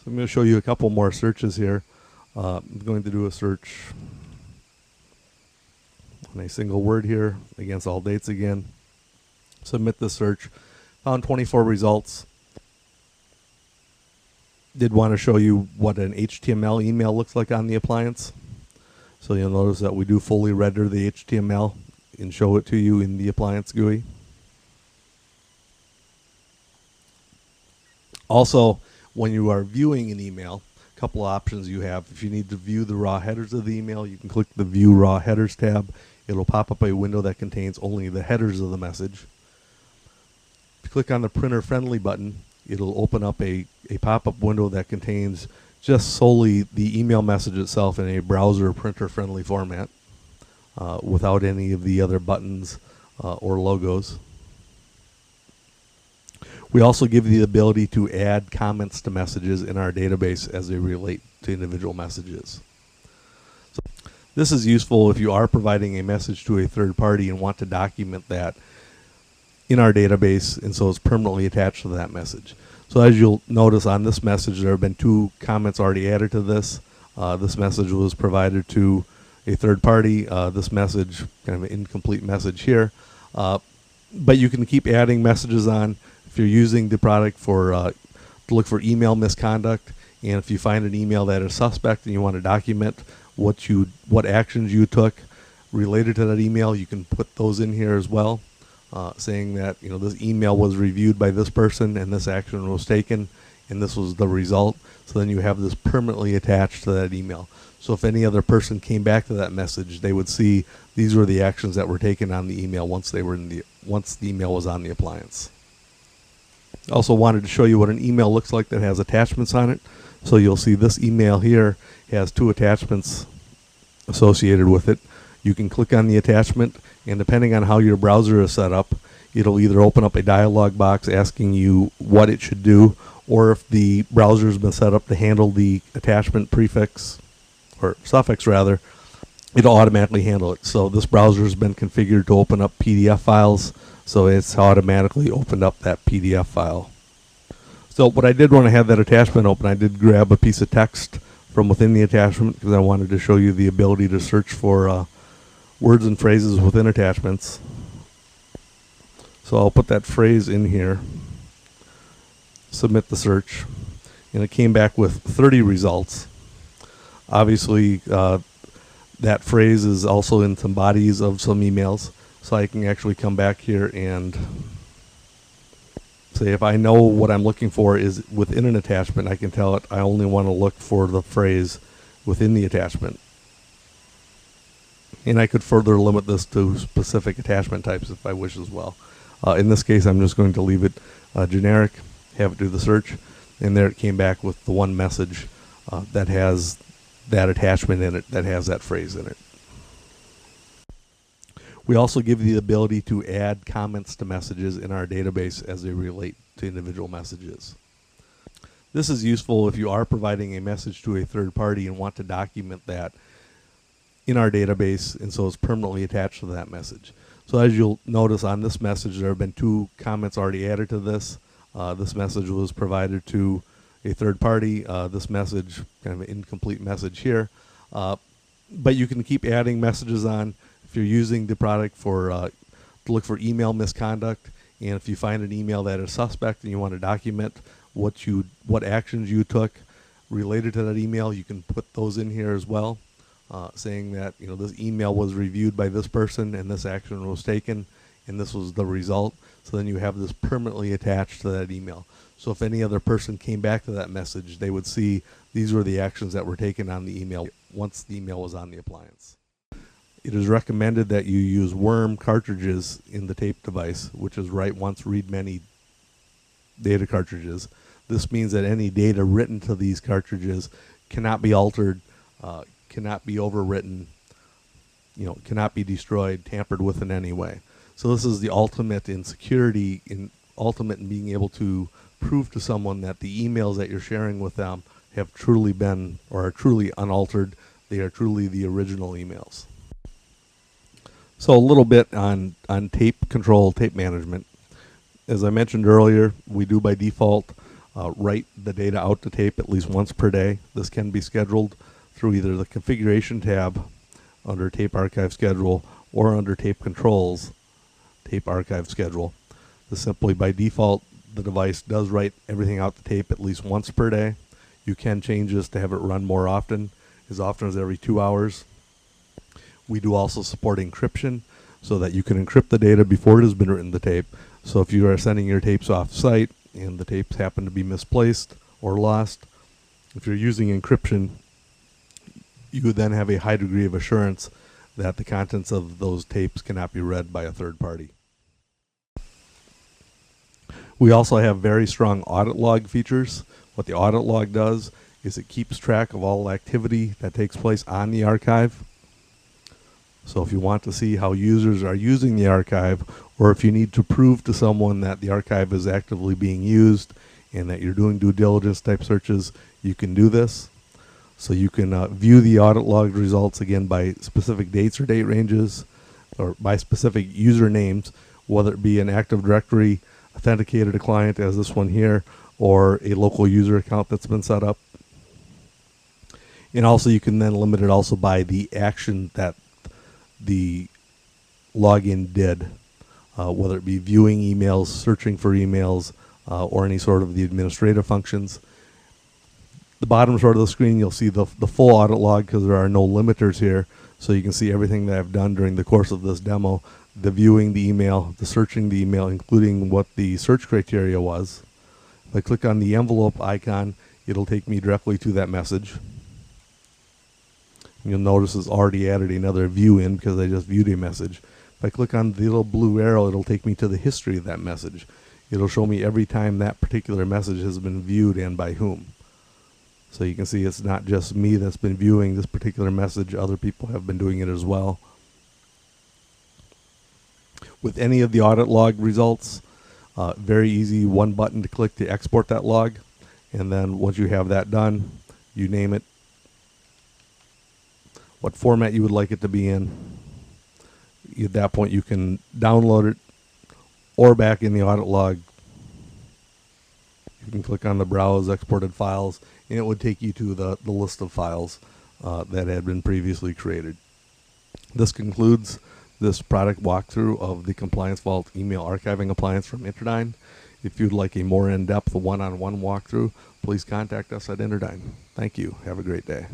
So I'm going to show you a couple more searches here. I'm going to do a search on a single word here against all dates again. Submit the search. Found 24 results. Did want to show you what an HTML email looks like on the appliance. So you'll notice that we do fully render the HTML and show it to you in the appliance GUI. Also, when you are viewing an email, a couple of options you have. If you need to view the raw headers of the email, you can click the View Raw Headers tab. It'll pop up a window that contains only the headers of the message. If you click on the Printer Friendly button, it'll open up a pop-up window that contains just solely the email message itself in a browser printer-friendly format without any of the other buttons or logos. We also give you the ability to add comments to messages in our database as they relate to individual messages. So this is useful if you are providing a message to a third party and want to document that in our database, and so it's permanently attached to that message. So as you'll notice on this message, there have been 2 comments already added to this. This message was provided to a third party. This message, kind of an incomplete message here. But you can keep adding messages on if you're using the product for to look for email misconduct, and if you find an email that is suspect and you want to document what actions you took related to that email, you can put those in here as well, saying that this email was reviewed by this person and this action was taken and this was the result. So then you have this permanently attached to that email. So if any other person came back to that message, they would see these were the actions that were taken on the email once the email was on the appliance. Also wanted to show you what an email looks like that has attachments on it. So you'll see this email here has 2 attachments associated with it. You can click on the attachment, and depending on how your browser is set up, it'll either open up a dialog box asking you what it should do, or if the browser has been set up to handle the attachment prefix, or suffix rather, it'll automatically handle it. So this browser has been configured to open up PDF files, so it's automatically opened up that PDF file. So what I did when I had that attachment open, I did grab a piece of text from within the attachment because I wanted to show you the ability to search for words and phrases within attachments. So I'll put that phrase in here, submit the search, and it came back with 30 results. Obviously, that phrase is also in some bodies of some emails, so I can actually come back here and say if I know what I'm looking for is within an attachment, I can tell it I only want to look for the phrase within the attachment. And I could further limit this to specific attachment types if I wish as well. In this case, I'm just going to leave it generic, have it do the search, and there it came back with the one message that has that attachment in it, that has that phrase in it. We also give you the ability to add comments to messages in our database as they relate to individual messages. This is useful if you are providing a message to a third party and want to document that in our database, and so it's permanently attached to that message. So as you'll notice on this message, there have been 2 comments already added to this. This message was provided to a third party. This message, kind of an incomplete message here. But you can keep adding messages on if you're using the product for to look for email misconduct, and if you find an email that is suspect and you want to document what actions you took related to that email, you can put those in here as well, saying that this email was reviewed by this person and this action was taken and this was the result. So then you have this permanently attached to that email. So if any other person came back to that message, they would see these were the actions that were taken on the email once the email was on the appliance. It is recommended that you use worm cartridges in the tape device, which is write once, read many data cartridges. This means that any data written to these cartridges cannot be altered, cannot be overwritten, cannot be destroyed, tampered with in any way. So this is the ultimate in security, ultimate in being able to prove to someone that the emails that you're sharing with them have truly been or are truly unaltered. They are truly the original emails. So a little bit on tape control, tape management. As I mentioned earlier, we do by default write the data out to tape at least once per day. This can be scheduled through either the configuration tab under tape archive schedule or under tape controls, tape archive schedule. This simply by default, the device does write everything out to tape at least once per day. You can change this to have it run more often as every 2 hours. We do also support encryption so that you can encrypt the data before it has been written to tape. So if you are sending your tapes off site and the tapes happen to be misplaced or lost, if you're using encryption, you would then have a high degree of assurance that the contents of those tapes cannot be read by a third party. We also have very strong audit log features. What the audit log does is it keeps track of all activity that takes place on the archive. So if you want to see how users are using the archive, or if you need to prove to someone that the archive is actively being used and that you're doing due diligence type searches, you can do this. So you can view the audit log results again by specific dates or date ranges, or by specific usernames, whether it be an Active Directory authenticated client as this one here, or a local user account that's been set up. And also you can then limit it also by the action that the login did, whether it be viewing emails, searching for emails, or any sort of the administrative functions. The bottom sort of the screen, you'll see the full audit log because there are no limiters here. So you can see everything that I've done during the course of this demo, the viewing the email, the searching the email, including what the search criteria was. If I click on the envelope icon, it'll take me directly to that message. You'll notice it's already added another view in because I just viewed a message. If I click on the little blue arrow, it'll take me to the history of that message. It'll show me every time that particular message has been viewed and by whom. So you can see it's not just me that's been viewing this particular message, other people have been doing it as well. With any of the audit log results, very easy, one button to click to export that log, and then once you have that done, you name it, what format you would like it to be in. At that point you can download it, or back in the audit log you can click on the browse exported files and it would take you to the list of files that had been previously created. This concludes this product walkthrough of the ComplianceVault email archiving appliance from Intradyn. If you'd like a more in-depth one-on-one walkthrough, please contact us at Intradyn. Thank you. Have a great day.